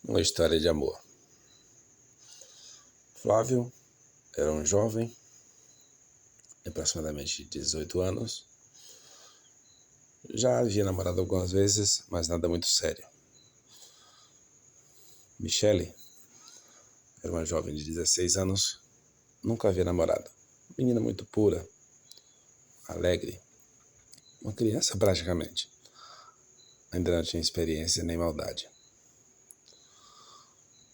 Uma história de amor. Flávio era um jovem, de aproximadamente 18 anos. Já havia namorado algumas vezes, mas nada muito sério. Michele era uma jovem de 16 anos, nunca havia namorado. Menina muito pura, alegre, uma criança praticamente. Ainda não tinha experiência nem maldade.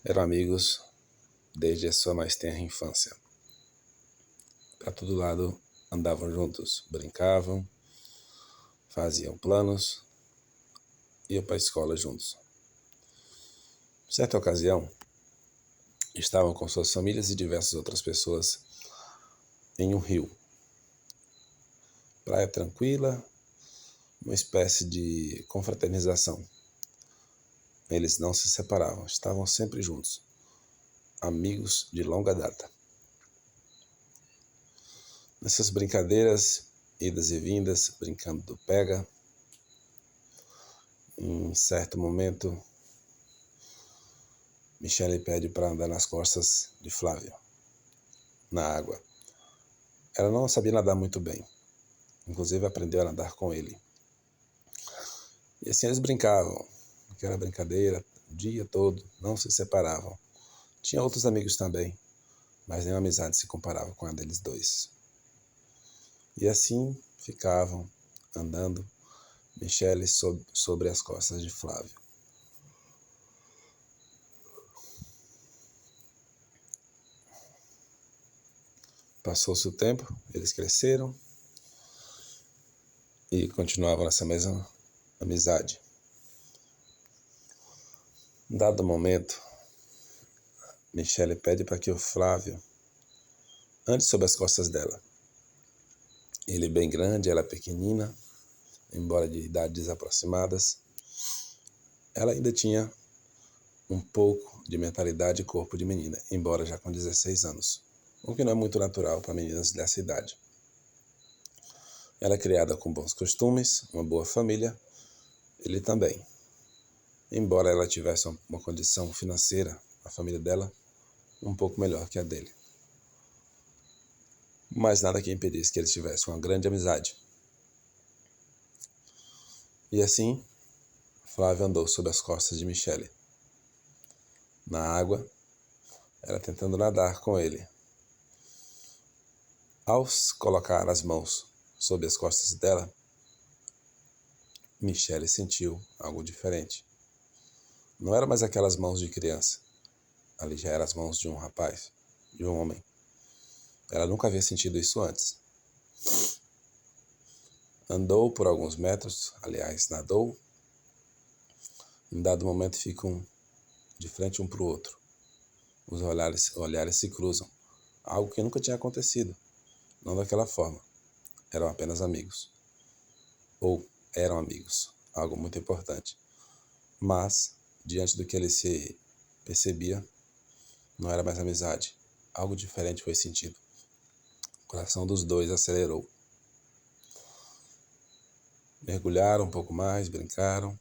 Eram amigos desde a sua mais tenra infância. Para todo lado andavam juntos, brincavam, faziam planos, iam para a escola juntos. Certa ocasião, estavam com suas famílias e diversas outras pessoas em um rio. Praia tranquila, uma espécie de confraternização. Eles não se separavam, estavam sempre juntos, amigos de longa data. Nessas brincadeiras, idas e vindas, brincando do pega, em certo momento, Michele pede para andar nas costas de Flávio, na água. Ela não sabia nadar muito bem, inclusive aprendeu a nadar com ele. E assim eles brincavam, aquela brincadeira, o dia todo, não se separavam. Tinha outros amigos também, mas nenhuma amizade se comparava com a deles dois. E assim ficavam andando, Michele sobre as costas de Flávio. Passou-se o tempo, eles cresceram e continuavam nessa mesma amizade. Em dado momento, Michele pede para que o Flávio ande sobre as costas dela. Ele bem grande, ela pequenina, embora de idades aproximadas. Ela ainda tinha um pouco de mentalidade e corpo de menina, embora já com 16 anos, o que não é muito natural para meninas dessa idade. Ela é criada com bons costumes, uma boa família, ele também. Embora ela tivesse uma condição financeira, a família dela, um pouco melhor que a dele. Mas nada que impedisse que eles tivessem uma grande amizade. E assim, Flávio andou sob as costas de Michele. Na água, ela tentando nadar com ele. Ao colocar as mãos sob as costas dela, Michele sentiu algo diferente. Não eram mais aquelas mãos de criança. Ali já eram as mãos de um rapaz, de um homem. Ela nunca havia sentido isso antes. Andou por alguns metros, aliás, nadou. Em dado momento ficam de frente um para o outro. Os olhares se cruzam. Algo que nunca tinha acontecido. Não daquela forma. Eram apenas amigos. Ou eram amigos. Algo muito importante. Mas, diante do que ele se percebia, não era mais amizade. Algo diferente foi sentido. O coração dos dois acelerou. Mergulharam um pouco mais, brincaram.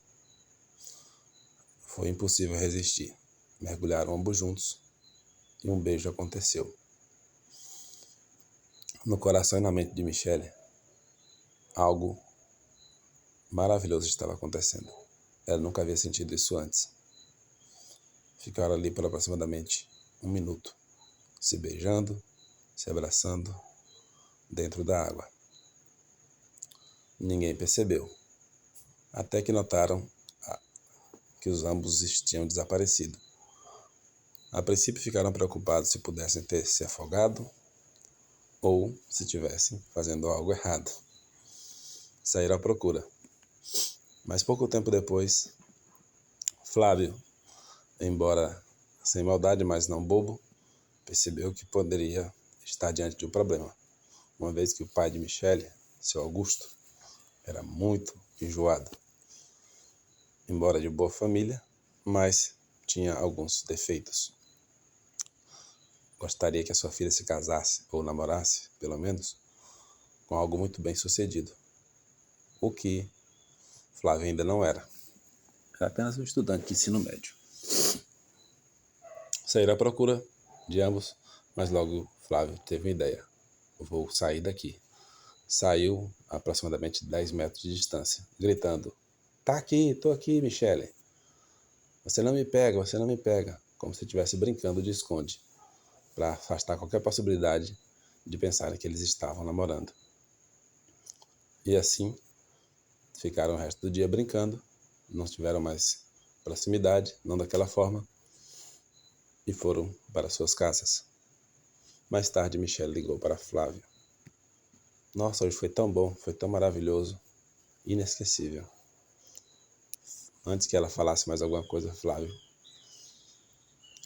Foi impossível resistir. Mergulharam ambos juntos e um beijo aconteceu. No coração e na mente de Michele, algo maravilhoso estava acontecendo. Ela nunca havia sentido isso antes. Ficaram ali por aproximadamente 1 minuto, se beijando, se abraçando, dentro da água. Ninguém percebeu, até que notaram que os ambos tinham desaparecido. A princípio ficaram preocupados se pudessem ter se afogado ou se estivessem fazendo algo errado. Saíram à procura. Mas pouco tempo depois, Flávio, embora sem maldade, mas não bobo, percebeu que poderia estar diante de um problema, uma vez que o pai de Michele, seu Augusto, era muito enjoado. Embora de boa família, mas tinha alguns defeitos. Gostaria que a sua filha se casasse, ou namorasse, pelo menos, com algo muito bem sucedido. O que Flávio ainda não era. Era apenas um estudante de ensino médio. Saíram à procura de ambos, mas logo Flávio teve uma ideia. Eu vou sair daqui. Saiu a aproximadamente 10 metros de distância, gritando: "Tá aqui, tô aqui, Michele. Você não me pega, você não me pega", como se estivesse brincando de esconde, para afastar qualquer possibilidade de pensarem que eles estavam namorando. E assim, ficaram o resto do dia brincando, não tiveram mais proximidade, não daquela forma, e foram para suas casas. Mais tarde, Michele ligou para Flávio. "Nossa, hoje foi tão bom, foi tão maravilhoso, inesquecível." Antes que ela falasse mais alguma coisa, Flávio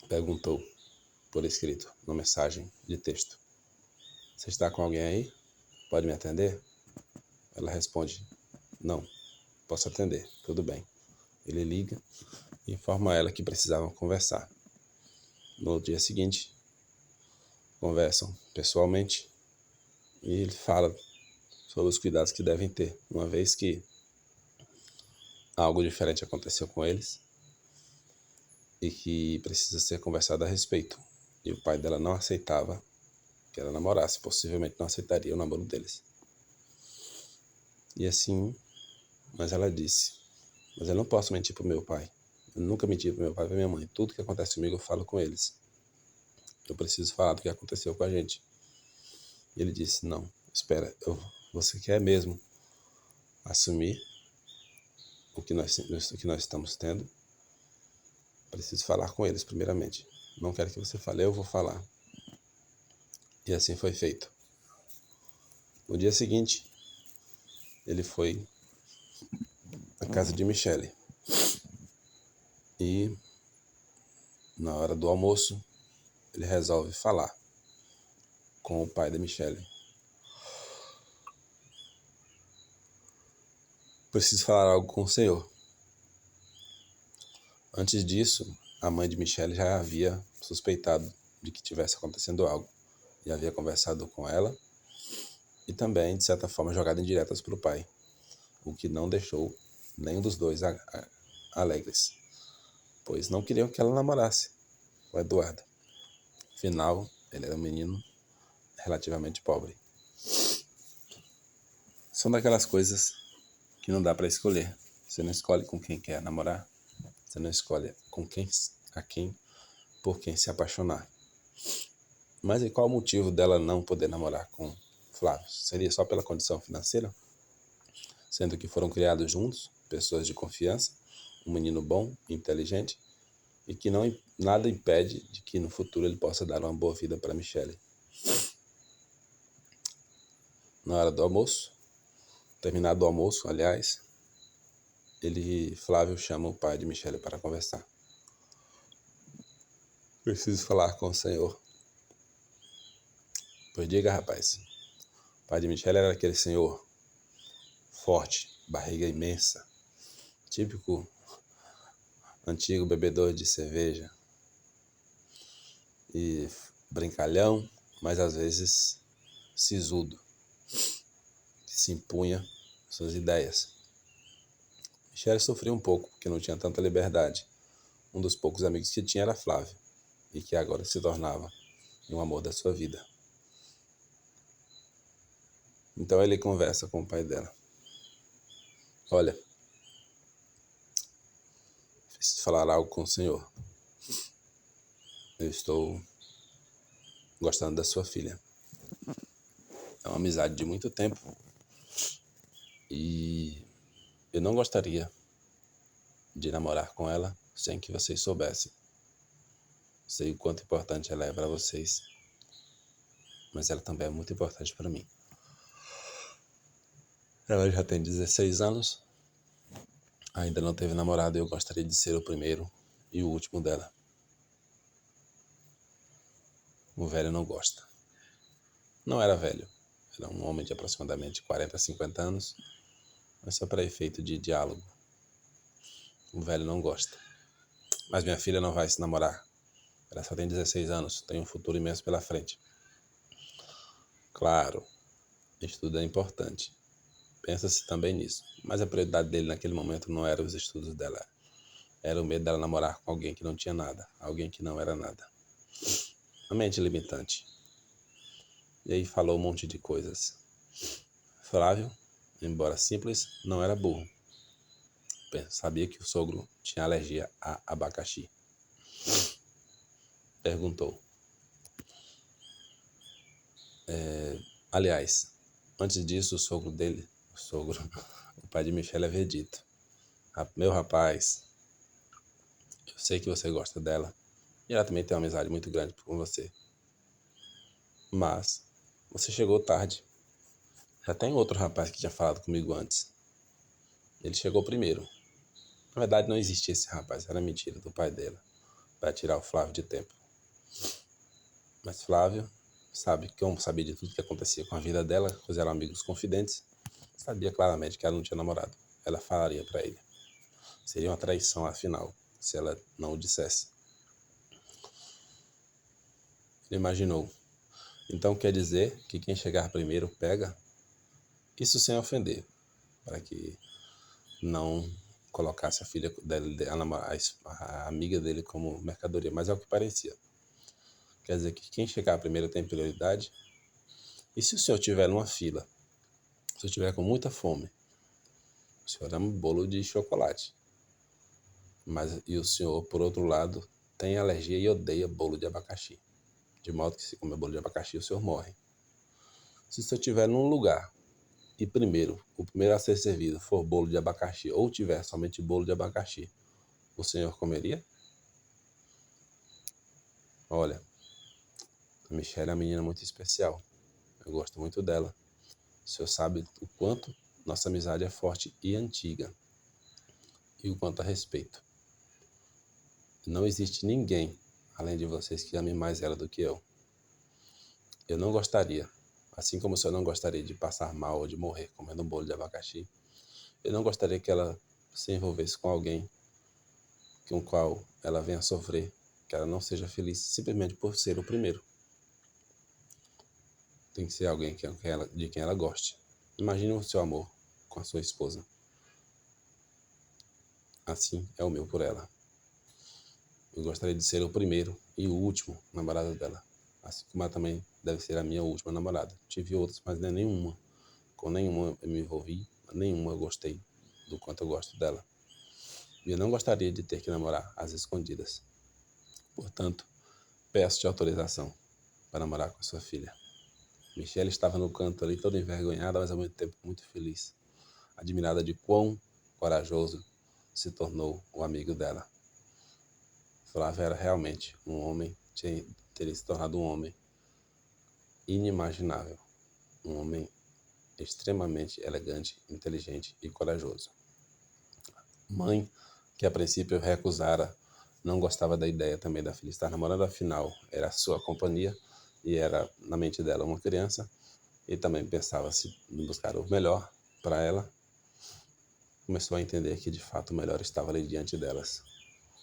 perguntou por escrito, numa mensagem de texto: "Você está com alguém aí? Pode me atender?" Ela responde: "Não, posso atender, tudo bem." Ele liga e informa ela que precisavam conversar. No dia seguinte, conversam pessoalmente e ele fala sobre os cuidados que devem ter, uma vez que algo diferente aconteceu com eles e que precisa ser conversado a respeito. E o pai dela não aceitava que ela namorasse, possivelmente não aceitaria o namoro deles. E assim, mas ela disse: "Mas eu não posso mentir pro meu pai. Eu nunca menti pro meu pai e pra minha mãe. Tudo que acontece comigo eu falo com eles. Eu preciso falar do que aconteceu com a gente." E ele disse: "Não, espera, você quer mesmo assumir o que nós estamos tendo? Preciso falar com eles primeiramente. Não quero que você fale, eu vou falar." E assim foi feito. No dia seguinte, ele foi à casa de Michele. E na hora do almoço, ele resolve falar com o pai da Michele. "Preciso falar algo com o senhor." Antes disso, a mãe de Michele já havia suspeitado de que tivesse acontecendo algo. Já havia conversado com ela e também, de certa forma, jogado indiretas para o pai, o que não deixou nenhum dos dois alegres, pois não queriam que ela namorasse o Eduardo. Afinal, ele era um menino relativamente pobre. São daquelas coisas que não dá para escolher. Você não escolhe com quem quer namorar, você não escolhe por quem se apaixonar. Mas e qual o motivo dela não poder namorar com Flávio? Seria só pela condição financeira? Sendo que foram criados juntos, pessoas de confiança, um menino bom, inteligente, e que nada impede de que no futuro ele possa dar uma boa vida para Michele. Na hora do almoço, terminado o almoço, aliás, Flávio chama o pai de Michele para conversar. "Preciso falar com o senhor." "Pois diga, rapaz." O pai de Michele era aquele senhor forte, barriga imensa, típico antigo bebedor de cerveja e brincalhão, mas às vezes sisudo, que se impunha suas ideias. Michele sofria um pouco, porque não tinha tanta liberdade. Um dos poucos amigos que tinha era Flávio, e que agora se tornava um amor da sua vida. Então ele conversa com o pai dela. "Olha, preciso falar algo com o senhor. Eu estou gostando da sua filha. É uma amizade de muito tempo e eu não gostaria de namorar com ela sem que vocês soubessem. Sei o quanto importante ela é para vocês, mas ela também é muito importante para mim. Ela já tem 16 anos, ainda não teve namorado e eu gostaria de ser o primeiro e o último dela. O velho não gosta." Não era velho, era um homem de aproximadamente 40 a 50 anos, mas só para efeito de diálogo. "O velho não gosta. Mas minha filha não vai se namorar. Ela só tem 16 anos, tem um futuro imenso pela frente." "Claro, estudo é importante. Pensa-se também nisso. Mas a prioridade dele naquele momento não era os estudos dela. Era o medo dela namorar com alguém que não tinha nada, alguém que não era nada." A mente limitante. E aí falou um monte de coisas. Flávio, embora simples, não era burro. Sabia que o sogro tinha alergia a abacaxi. Perguntou. Aliás, antes disso, o pai de Michelle havia dito: Meu rapaz, eu sei que você gosta dela e ela também tem uma amizade muito grande com você. Mas você chegou tarde. Já tem outro rapaz que tinha falado comigo antes. Ele chegou primeiro. Na verdade, não existia esse rapaz, era mentira do pai dela, para tirar o Flávio de tempo. Mas Flávio, como sabia de tudo que acontecia com a vida dela, pois eram amigos confidentes, sabia claramente que ela não tinha namorado. Ela falaria para ele. Seria uma traição, afinal, se ela não o dissesse. Ele imaginou. Então quer dizer que quem chegar primeiro pega? Isso sem ofender, para que não colocasse a filha dele, a amiga dele como mercadoria, mas é o que parecia. Quer dizer que quem chegar primeiro tem prioridade? E se o senhor estiver numa fila, se eu estiver com muita fome, o senhor dá um bolo de chocolate, e o senhor, por outro lado, tem alergia e odeia bolo de abacaxi, de modo que se comer bolo de abacaxi o senhor morre. Se o senhor estiver num lugar e o primeiro a ser servido for bolo de abacaxi ou tiver somente bolo de abacaxi, o senhor comeria? Olha, a Michelle é uma menina muito especial. Eu gosto muito dela. O senhor sabe o quanto nossa amizade é forte e antiga. E o quanto a respeito. Não existe ninguém, além de vocês, que ame mais ela do que eu. Eu não gostaria, assim como o senhor não gostaria de passar mal ou de morrer comendo um bolo de abacaxi, eu não gostaria que ela se envolvesse com alguém com o qual ela venha sofrer, que ela não seja feliz simplesmente por ser o primeiro. Tem que ser alguém de quem ela goste. Imagine o seu amor com a sua esposa. Assim é o meu por ela. Eu gostaria de ser o primeiro e o último namorado dela. Assim como ela também deve ser a minha última namorada. Tive outras, mas com nenhuma eu me envolvi, nenhuma eu gostei do quanto eu gosto dela. E eu não gostaria de ter que namorar às escondidas. Portanto, peço-te autorização para namorar com a sua filha. Michelle estava no canto ali, toda envergonhada, mas ao mesmo tempo muito feliz, admirada de quão corajoso se tornou o amigo dela. Flávio era realmente um homem, teria se tornado um homem inimaginável, um homem extremamente elegante, inteligente e corajoso. Mãe, que a princípio recusara, não gostava da ideia também da filha estar namorando, afinal era a sua companhia e era na mente dela uma criança, e também pensava-se em buscar o melhor para ela. Começou a entender que de fato o melhor estava ali diante delas.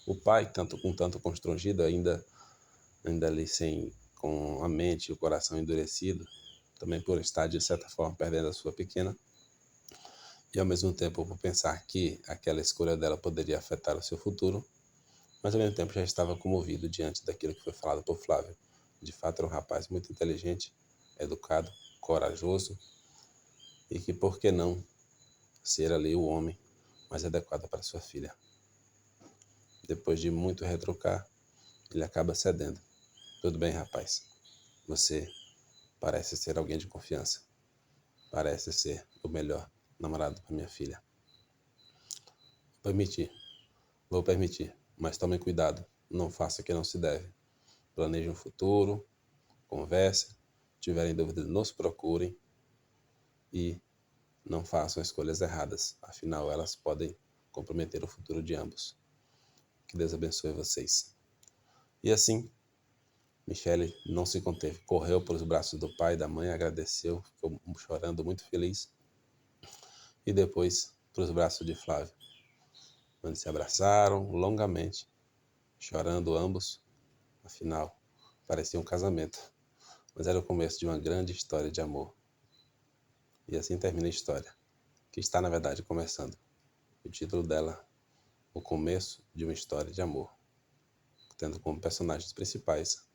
O pai, tanto constrangido, ainda ali com a mente e o coração endurecido, também por estar de certa forma perdendo a sua pequena, e ao mesmo tempo por pensar que aquela escolha dela poderia afetar o seu futuro, mas ao mesmo tempo já estava comovido diante daquilo que foi falado por Flávio. De fato era um rapaz muito inteligente, educado, corajoso, e que por que não ser ali o homem mais adequado para sua filha. Depois de muito retrucar, ele acaba cedendo. Tudo bem, rapaz. Você parece ser alguém de confiança. Parece ser o melhor namorado para minha filha. Vou permitir, mas tome cuidado. Não faça o que não se deve. Planeje um futuro, converse. Se tiverem dúvidas, nos procurem. E não façam escolhas erradas. Afinal, elas podem comprometer o futuro de ambos. Que Deus abençoe vocês. E assim, Michelle não se conteve. Correu para os braços do pai e da mãe, agradeceu, ficou chorando, muito feliz. E depois para os braços de Flávio, onde se abraçaram longamente, chorando ambos. Afinal, parecia um casamento, mas era o começo de uma grande história de amor. E assim termina a história, que está na verdade começando. O título dela, O Começo de uma História de Amor, tendo como personagens principais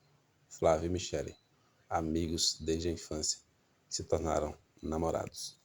Flávio e Michele, amigos desde a infância, se tornaram namorados.